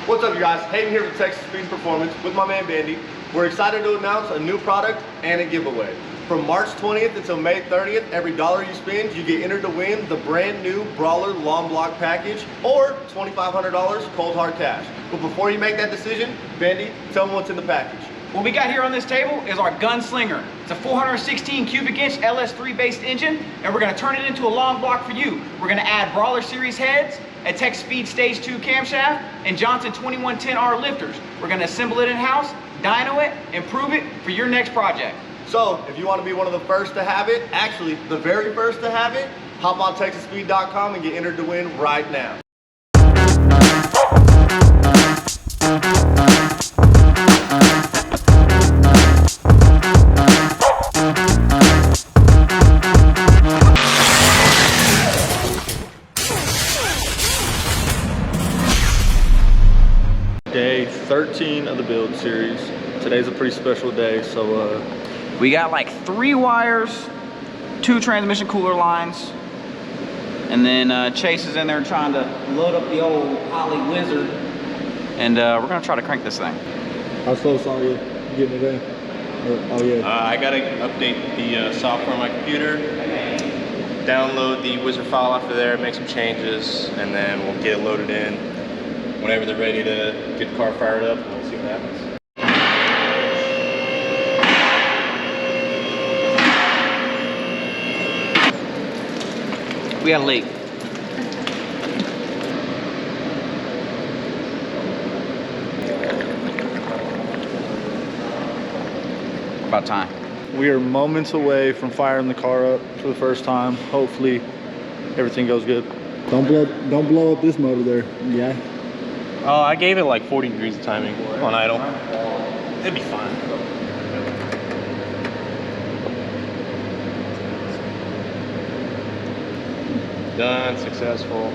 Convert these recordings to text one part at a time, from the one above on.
What's up, you guys? Hayden here with Texas Speed Performance with my man Bandy. We're excited to announce a new product and a giveaway. From March 20th until May 30th, every dollar you spend, you get entered to win the brand new Brawler Long Block Package or $2,500 cold hard cash. But before you make that decision, Bandy, tell them what's in the package. What we got here on this table is our Gunslinger. It's a 416 cubic inch LS3 based engine, and we're gonna turn it into a long block for you. We're gonna add Brawler Series heads, a Tech Speed Stage 2 camshaft, and Johnson 2110R lifters. We're gonna assemble it in-house, dyno it, and prove it for your next project. So, if you want to be one of the first to have it, actually the very first to have it, hop on TexasSpeed.com and get entered to win right now. Day 13 of the build series. Today's a pretty special day, so we got like 3 wires, 2 transmission cooler lines, and then Chase is in there trying to load up the old Holly Wizard, and we're gonna try to crank this thing. How close are you getting it in? Oh yeah. I gotta update the software on my computer, download the Wizard file off of there, make some changes, and then we'll get it loaded in. Whenever they're ready to get the car fired up, we'll see what happens. We got a leak. About time. We are moments away from firing the car up for the first time. Hopefully everything goes good. Don't blow up this motor there, yeah. Oh, I gave it like 40 degrees of timing on idle. It'd be fine. Done, successful.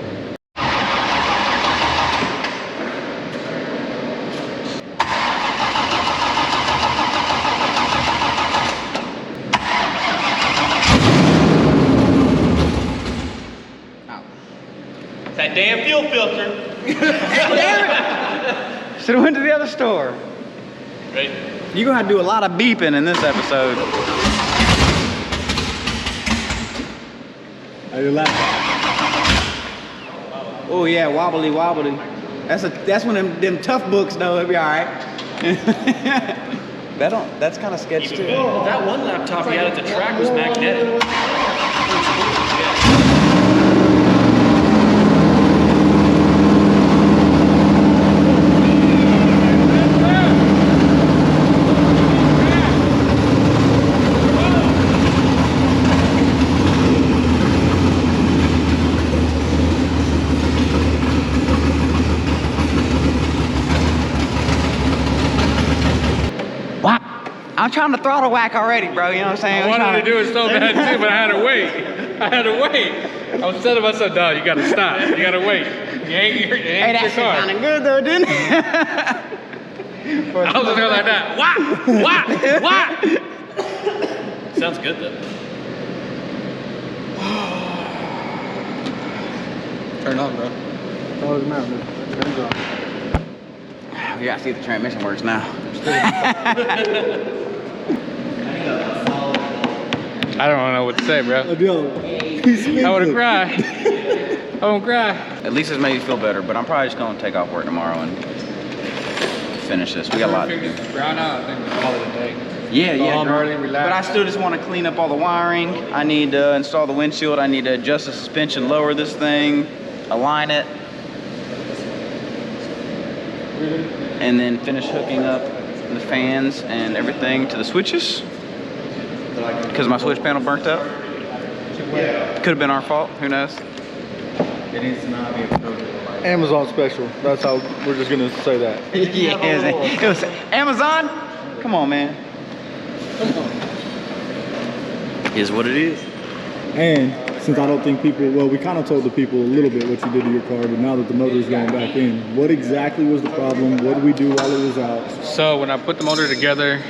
That damn fuel filter. Damn it! Should've went to the other store. Right. You're gonna have to do a lot of beeping in this episode. Are you laughing? Oh yeah, wobbly wobbly. That's one of them tough books though, it'll be alright. That's kind of sketchy too. Well, that one laptop he had at the track was magnetic. I'm trying to throttle whack already, bro. You know what I'm saying? I wanted to do it so bad too, but I had to wait. I was telling myself, dog, you gotta stop. You gotta wait. You ain't your That shit car. sounded good though, didn't it? I was just going like that. Wah! Sounds good though. Turn on, bro. Oh, the mountain. Turn on. We gotta see if the transmission works now. I don't know what to say, bro. I wanna cry. I wanna cry. At least it's made you feel better, but I'm probably just gonna take off work tomorrow and finish this. We got a lot to do. Brown out, I think we call it a day. Yeah. early and relax. But I still just want to clean up all the wiring. I need to install the windshield. I need to adjust the suspension, lower this thing, align it, and then finish hooking up the fans and everything to the switches. Because my switch panel burnt out. Could have been our fault. Who knows? It needs to not be approved. Amazon special. That's how we're just gonna say that. Yeah, it was Amazon. Come on, man. Is what it is. And since I don't think people, well, we kind of told the people a little bit what you did to your car, but now that the motor's going back in, what exactly was the problem? What did we do while it was out? So when I put the motor together,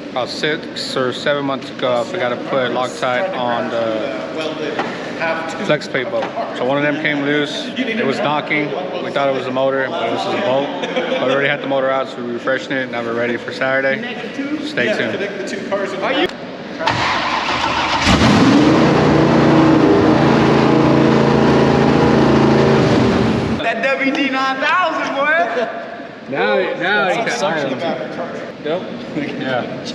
about 6 or 7 months ago, I forgot to put Loctite on the flex plate bolt. So one of them came loose. It was knocking. We thought it was the motor, but it was just a bolt. But we already had the motor out, so we were refreshing it. Now we're ready for Saturday. Stay tuned. That WD 9000, boy. Now you can. Yep. Yeah.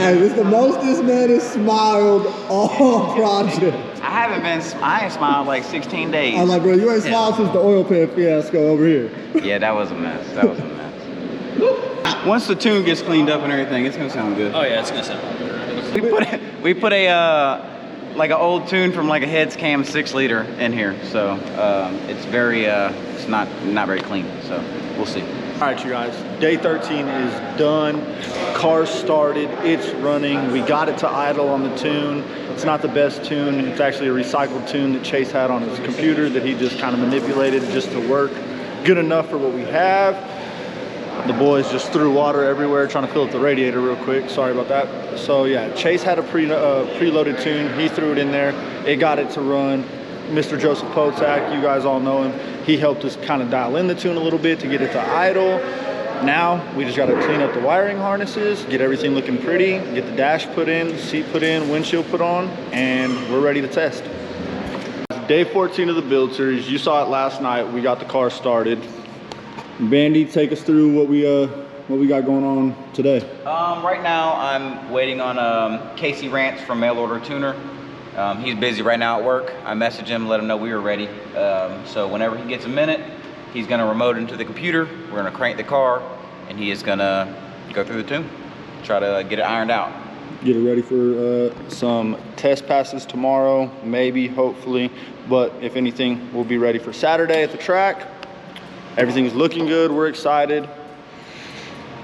Hey, this is the most this man has smiled all project. I ain't smiled like 16 days. I'm like, bro, you ain't smiled since the oil pan fiasco over here. Yeah, that was a mess. That was a mess. Once the tune gets cleaned up and everything, it's gonna sound good. Oh yeah, it's gonna sound good. We put a like an old tune from like a Heads Cam 6-liter in here, so it's very it's not very clean. So we'll see. All right, you guys, day 13 is done. Car started, it's running. We got it to idle on the tune. It's not the best tune. It's actually a recycled tune that Chase had on his computer that he just kind of manipulated just to work good enough for what we have. The boys just threw water everywhere trying to fill up the radiator real quick. Sorry about that. So yeah, Chase had a preloaded tune. He threw it in there. It got it to run. Mr. Joseph Potak, you guys all know him. He helped us kind of dial in the tune a little bit to get it to idle. Now we just got to clean up the wiring harnesses, get everything looking pretty, get the dash put in, seat put in, windshield put on, and we're ready to test. Day 14 of the build series. You saw it last night. We got the car started. Bandy, take us through what we got going on today. Right now I'm waiting on Casey Rants from Mail Order Tuner. He's busy right now at work. I messaged him, let him know we were ready. So whenever he gets a minute, he's gonna remote into the computer. We're gonna crank the car, and he is gonna go through the tune, try to get it ironed out. Get it ready for Some test passes tomorrow, maybe, hopefully. But if anything, we'll be ready for Saturday at the track. Everything's looking good. We're excited.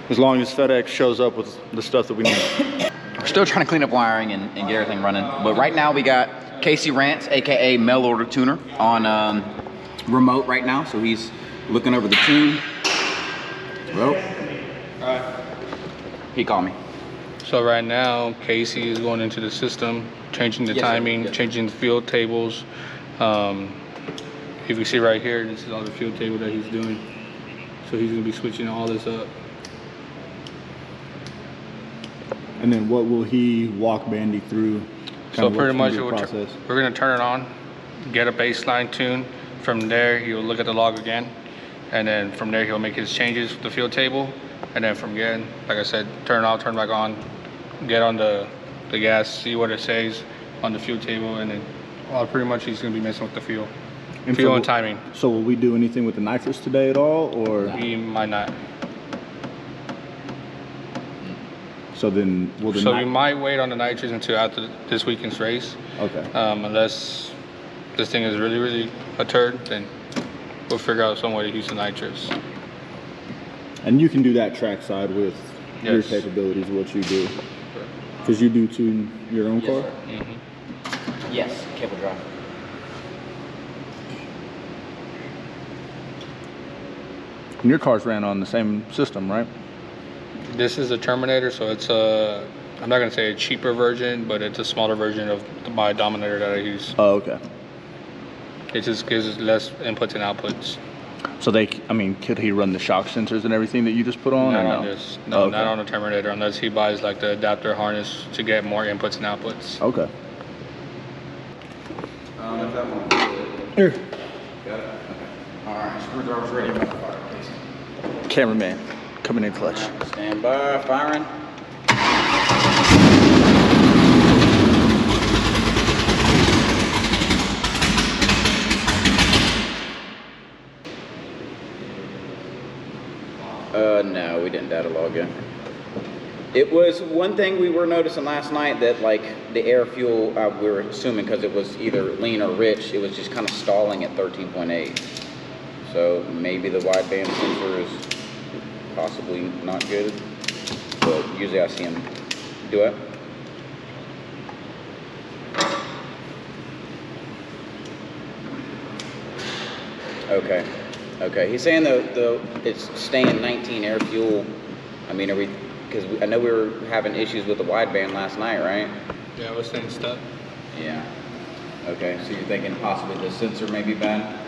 As long as FedEx shows up with the stuff that we need. We're still trying to clean up wiring and get everything running. But right now we got Casey Rants, AKA Mail Order Tuner, on remote right now. So he's looking over the tune. Well, he called me. So right now, Casey is going into the system, changing the timing, changing the field tables. If you see right here, this is all the field table that he's doing. So he's gonna be switching all this up. And then what will he walk Bandy through? So pretty much we're gonna turn it on, get a baseline tune. From there, he'll look at the log again. And then from there, he'll make his changes with the field table. And then from again, like I said, turn it off, turn it back on, get on the gas, see what it says on the fuel table. And then pretty much he's gonna be messing with the fuel. Fuel and timing. So will we do anything with the nitrous today at all, or? We might not. So then we'll do. So we might wait on the nitrous until after this weekend's race. Okay. Unless this thing is really a turd, then we'll figure out some way to use the nitrous. And you can do that trackside with your capabilities, what you do. Because you do tune your own car? Mm-hmm. Yes, cable drive. And your car's ran on the same system, right? This is a Terminator, so it's a, I'm not gonna say a cheaper version, but it's a smaller version of my Dominator that I use. Oh, okay. It just gives us less inputs and outputs. So I mean, could he run the shock sensors and everything that you just put on? Not or on no? this. No, Okay. not on the Terminator, unless he buys like the adapter harness to get more inputs and outputs. Okay. If that one. Here. Got it? Okay. All right, screwdriver's ready by the fire, please. Cameraman, coming in clutch. Stand by, firing. No, we didn't data log yet. It was one thing we were noticing last night that like the air fuel, we were assuming because it was either lean or rich, it was just kind of stalling at 13.8. So maybe the wideband sensor is possibly not good, but usually I see him do it. Okay. Okay, he's saying it's staying 19 air fuel. I mean, because I know we were having issues with the wideband last night, right? Yeah, I was saying stuff. Yeah. Okay, so you're thinking possibly the sensor may be bad?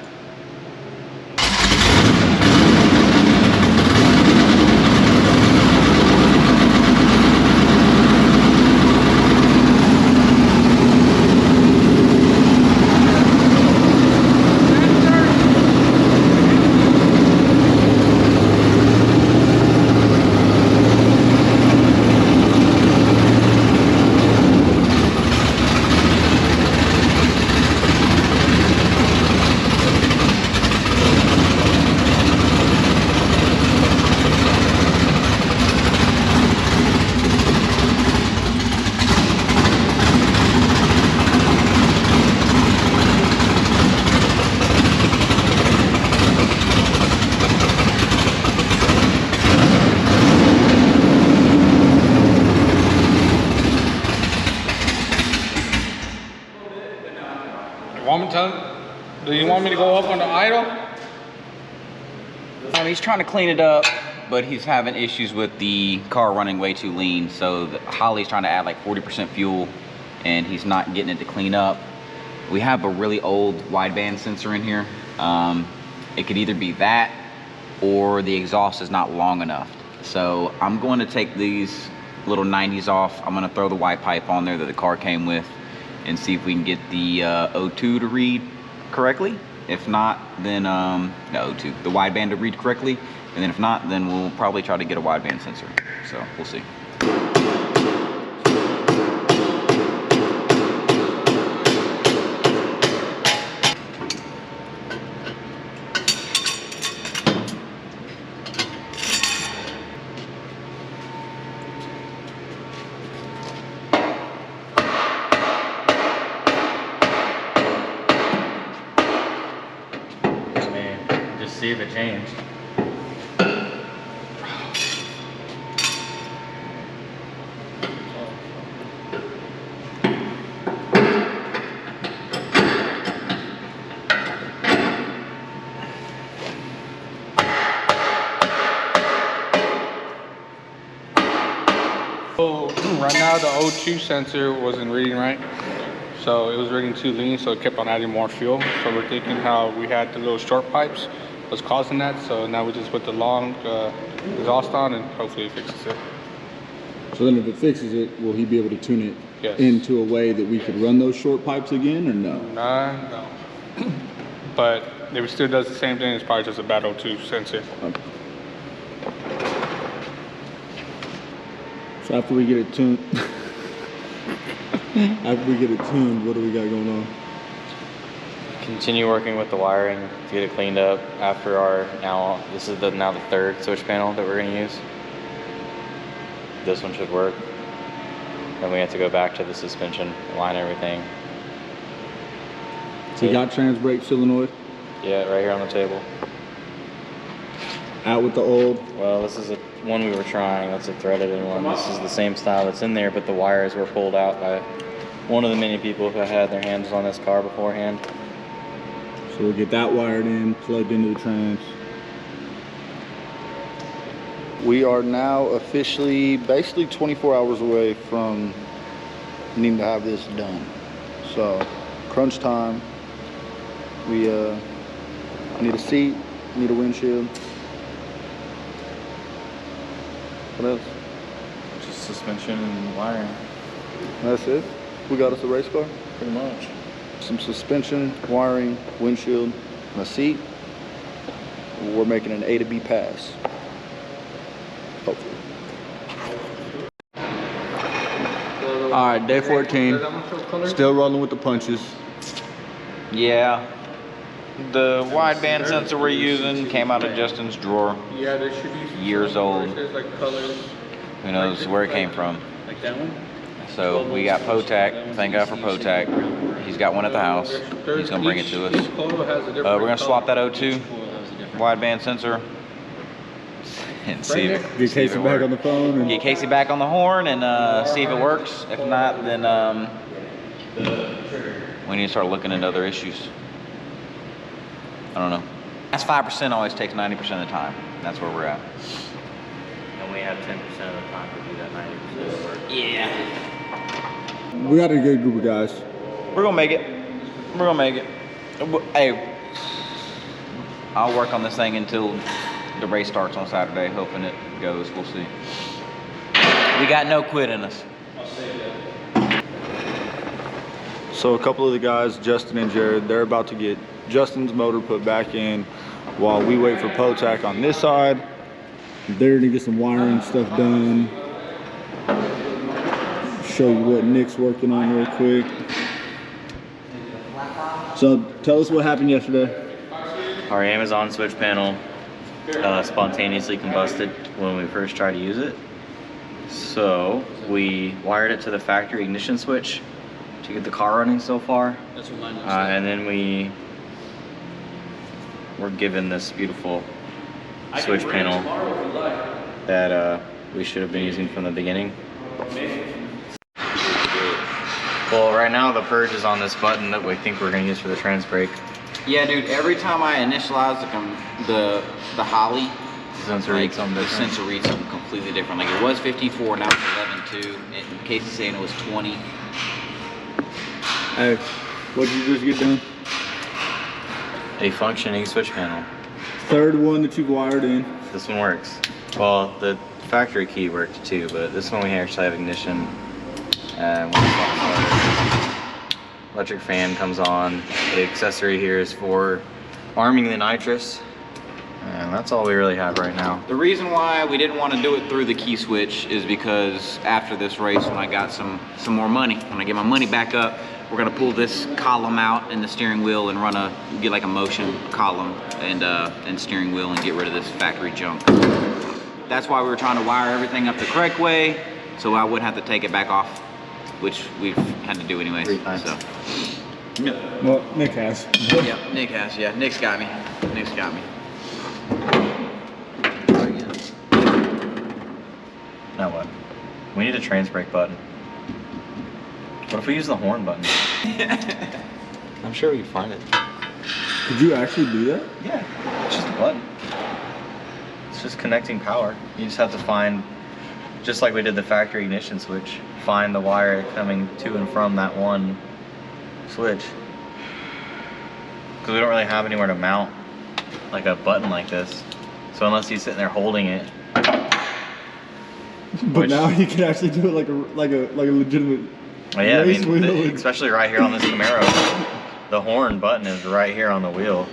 Do you want me to go up on the idle? He's trying to clean it up, but he's having issues with the car running way too lean. So Holly's trying to add like 40% fuel, and he's not getting it to clean up. We have a really old wideband sensor in here. It could either be that, or the exhaust is not long enough. So I'm going to take these little 90s off. I'm going to throw the white pipe on there that the car came with, and see if we can get the O2 to read correctly. If not, then no, O2, the wideband to read correctly, and then if not, then we'll probably try to get a wideband sensor. So we'll see. See if it changed. So right now the O2 sensor wasn't reading right. So it was reading too lean, so it kept on adding more fuel. So we're thinking how we had the little short pipes was causing that. So now we just put the long exhaust on, and hopefully it fixes it. So then if it fixes it, will he be able to tune it Yes. into a way that we could run those short pipes again, or no? No. But if it still does the same thing, it's probably just a bad O2 sensor. Okay. So after we get it tuned, what do we got going on? Continue working with the wiring to get it cleaned up after this is now the third switch panel that we're going to use. This one should work. Then we have to go back to the suspension, align everything. So you got trans brake solenoid? Yeah, right here on the table. Out with the old? Well, this is one we were trying. That's a threaded one. This is the same style that's in there, but the wires were pulled out by one of the many people who had their hands on this car beforehand. So we'll get that wired in, plugged into the trans. We are now officially basically 24 hours away from needing to have this done. So crunch time. I need a seat, need a windshield. What else? Just suspension and wiring. That's it. We got us a race car. Pretty much. Some suspension, wiring, windshield, and a seat. We're making an A to B pass. Hopefully. All right, day 14. Still rolling with the punches. Yeah. The wideband sensor we're using came out of Justin's drawer. Yeah, there should be Years old. There's like colors. Who knows where it came from? Like that one? So we got Potac. Thank God for Potac. He's got one at the house. He's gonna bring it to us. We're gonna swap that O2 wideband sensor and see if Get Casey back on the phone. And get Casey back on the horn and see if it works. If not, then we need to start looking into other issues. I don't know. That's 5% always takes 90% of the time. That's where we're at. And we have 10% of the time to do that 90% of the work. Yeah. we got a good group of guys. We're gonna make it. We're gonna make it. Hey, I'll work on this thing until the race starts on Saturday, hoping it goes. We'll see. We got no quit in us. So a couple of the guys, Justin and Jared, they're about to get Justin's motor put back in while we wait for Potac on this side. They're to get some wiring stuff done. Show you what Nick's working on real quick. So tell us what happened yesterday. Our Amazon switch panel spontaneously combusted when we first tried to use it. So we wired it to the factory ignition switch to get the car running so far. That's what mine looks like. And then we were given this beautiful switch panel that we should have been using from the beginning. Well, right now the Purge is on this button that we think we're going to use for the trans brake. Yeah, dude. Every time I initialize the Holly, The sensor like, reads something the different. sensor reads something completely different. Like it was 15.4, now it's 11.2. And Casey's saying it was 20. Hey, what did you just get done? A functioning switch panel. Third one that you've wired in. This one works. Well, the factory key worked too, but this one we actually have ignition. And when it's all started, electric fan comes on. The accessory here is for arming the nitrous. And that's all we really have right now. The reason why we didn't want to do it through the key switch is because after this race, when I got some more money, when I get my money back up, we're gonna pull this column out in the steering wheel and get like a motion column and steering wheel and get rid of this factory junk. That's why we were trying to wire everything up the correct way, so I wouldn't have to take it back off, which we've had to do anyways. 3 times. So. Well, Nick has. Yeah, Nick has. Yeah, Nick's got me. Nick's got me. Now what? We need a trans brake button. What if we use the horn button? I'm sure we can find it. Did you actually do that? Yeah, it's just a button. It's just connecting power. You just have to find, just like we did the factory ignition switch, find the wire coming to and from that one switch. Because we don't really have anywhere to mount like a button like this. So unless he's sitting there holding it. But now you can actually do it like a legitimate. Well, yeah, I race mean, wheel. especially right here on this Camaro, the horn button is right here on the wheel.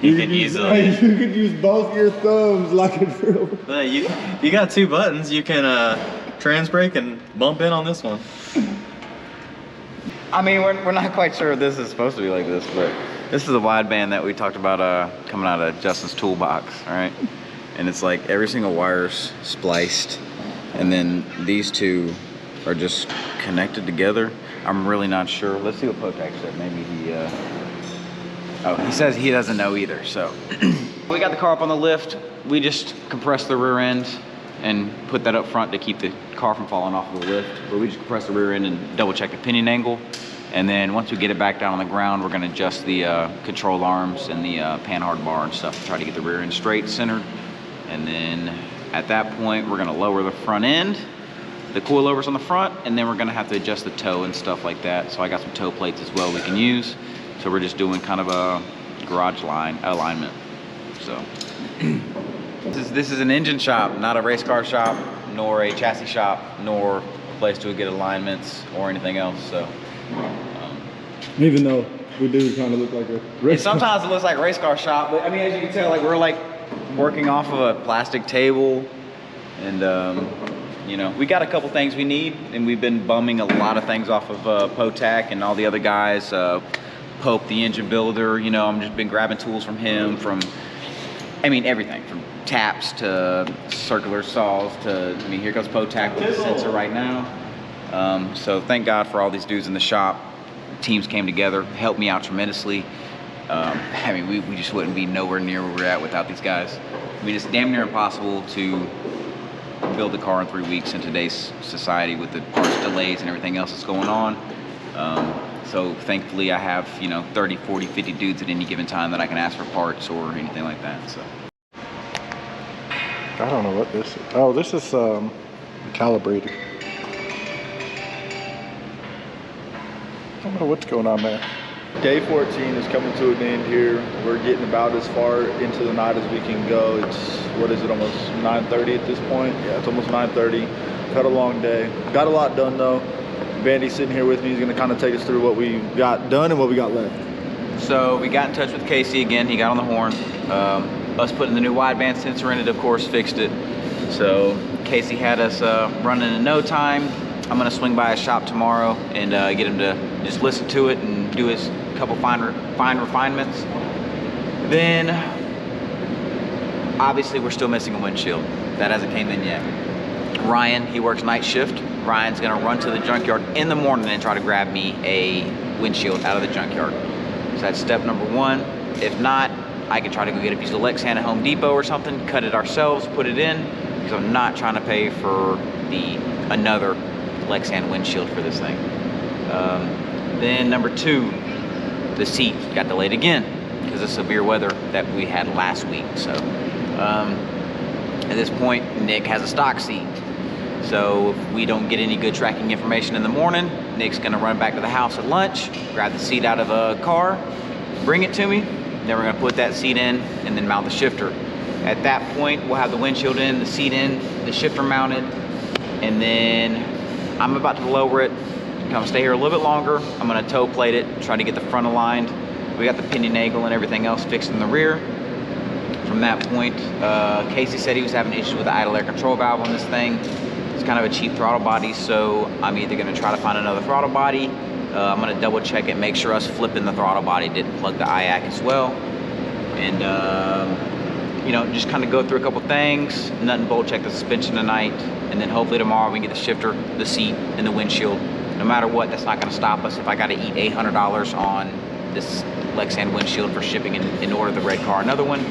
You could easily. You could use both your thumbs like a drill. But you got 2 buttons. You can trans brake and bump in on this one. I mean, we're not quite sure if this is supposed to be like this, but this is a wideband that we talked about coming out of Justin's toolbox, all right? And it's like every single wire's spliced, and then these two are just connected together. I'm really not sure. Let's see what Potac said. Maybe he says he doesn't know either, so. We got the car up on the lift. We just compressed the rear end and put that up front to keep the car from falling off of the lift. But we just compressed the rear end and double check the pinion angle. And then once we get it back down on the ground, we're gonna adjust the control arms and the panhard bar and stuff to try to get the rear end straight, centered. And then At that point, we're gonna lower the front end, the coilovers on the front, and then we're gonna have to adjust the toe and stuff like that. So I got some toe plates as well we can use. So we're just doing kind of a garage line alignment. So this is an engine shop, not a race car shop, nor a chassis shop, nor a place to get alignments or anything else. So even though we do kind of look like a race sometimes it looks like a race car shop, but I mean, as you can tell, like we're like working off of a plastic table, and you know, we got a couple things we need, and we've been bumming a lot of things off of Potac and all the other guys. Pope, the engine builder, you know, I'm just been grabbing tools from him, from, I mean, everything from taps to circular saws to, I mean, here goes Potac with the sensor right now. So thank God for all these dudes in the shop. Teams came together, helped me out tremendously. I mean, we just wouldn't be nowhere near where we're at without these guys. I mean, it's damn near impossible to build a car in 3 weeks in today's society with the parts delays and everything else that's going on. So thankfully I have, you know, 30, 40, 50 dudes at any given time that I can ask for parts or anything like that, so. I don't know what this is. Oh, this is calibrated. I don't know what's going on there. Day 14 is coming to an end here. We're getting about as far into the night as we can go. It's, what is it, almost 9:30 at this point? Yeah, it's almost 9:30. Had a long day. Got a lot done though. Bandy's sitting here with me. He's gonna kind of take us through what we got done and what we got left. So we got in touch with Casey again. He got on the horn. Us putting the new wideband sensor in it, of course, fixed it. So Casey had us running in no time. I'm gonna swing by his shop tomorrow and get him to just listen to it and do his couple fine refinements. Then, obviously, we're still missing a windshield. That hasn't came in yet. Ryan, he works night shift. Ryan's gonna run to the junkyard in the morning and try to grab me a windshield out of the junkyard. So that's step number one. If not, I can try to go get a piece of Lexan at Home Depot or something, cut it ourselves, put it in, because I'm not trying to pay for another Lexan windshield for this thing. Then number two, the seat got delayed again because of severe weather that we had last week. So at this point, Nick has a stock seat. So if we don't get any good tracking information in the morning, Nick's gonna run back to the house at lunch, grab the seat out of a car, bring it to me, then we're gonna put that seat in and then mount the shifter. At that point, we'll have the windshield in, the seat in, the shifter mounted, and then I'm about to lower it. I'm gonna stay here a little bit longer. I'm gonna toe plate it, try to get the front aligned. We got the pinion angle and everything else fixed in the rear. From that point, Casey said he was having issues with the idle air control valve on this thing. It's kind of a cheap throttle body, so I'm either gonna try to find another throttle body. I'm gonna double check it, make sure us flipping the throttle body didn't plug the IAC as well. And you know, just kind of go through a couple things, nut and bolt check the suspension tonight, and then hopefully tomorrow we can get the shifter, the seat, and the windshield. No matter what, that's not gonna stop us. If I gotta eat $800 on this Lexan windshield for shipping in order to red car another one,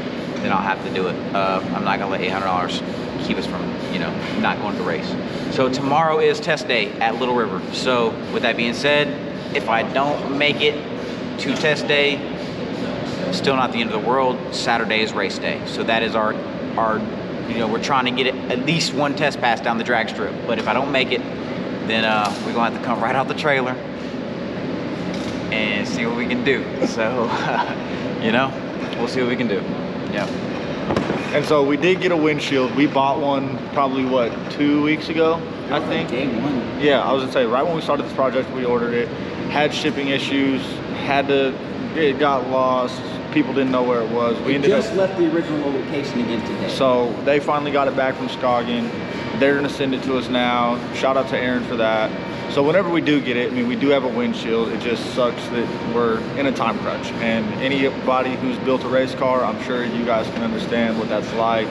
then I'll have to do it. I'm not gonna let $800 keep us from, you know, not going to race. So tomorrow is test day at Little River. So with that being said, if I don't make it to test day, still not the end of the world. Saturday is race day. So that is our you know, we're trying to get it at least one test pass down the drag strip. But if I don't make it, then we're gonna have to come right out the trailer and see what we can do. So, you know, we'll see what we can do. Yeah. And so we did get a windshield. We bought one probably, what, 2 weeks ago, I think? Day one. Yeah, I was gonna say, right when we started this project, we ordered it. Had shipping issues, it got lost. People didn't know where it was. We ended just left the original location again today. So they finally got it back from Scoggin. They're gonna send it to us now. Shout out to Aaron for that. So whenever we do get it, I mean, we do have a windshield. It just sucks that we're in a time crunch. And anybody who's built a race car, I'm sure you guys can understand what that's like.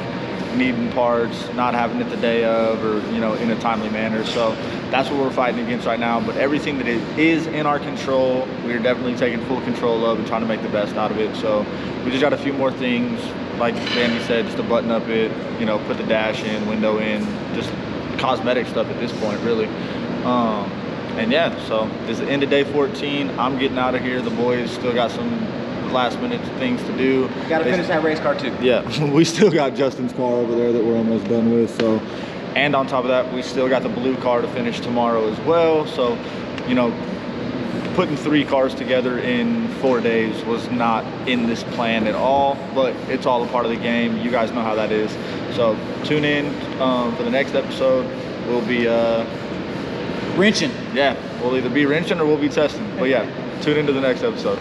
Needing parts, not having it the day of, or, you know, in a timely manner. So that's what we're fighting against right now. But everything that is in our control, we're definitely taking full control of and trying to make the best out of it. So we just got a few more things, like Bandy said, just to button up it, you know, put the dash in, window in, just cosmetic stuff at this point, really. And yeah, so this is the end of day 14. I'm getting out of here. The boys still got some last minute things to do. Gotta finish that race car too. Yeah, we still got Justin's car over there that we're almost done with. So, and on top of that, we still got the blue car to finish tomorrow as well. So, you know, putting 3 cars together in 4 days was not in this plan at all, but it's all a part of the game. You guys know how that is. So tune in for the next episode. We'll be wrenching. Yeah, we'll either be wrenching or we'll be testing. But yeah, tune into the next episode.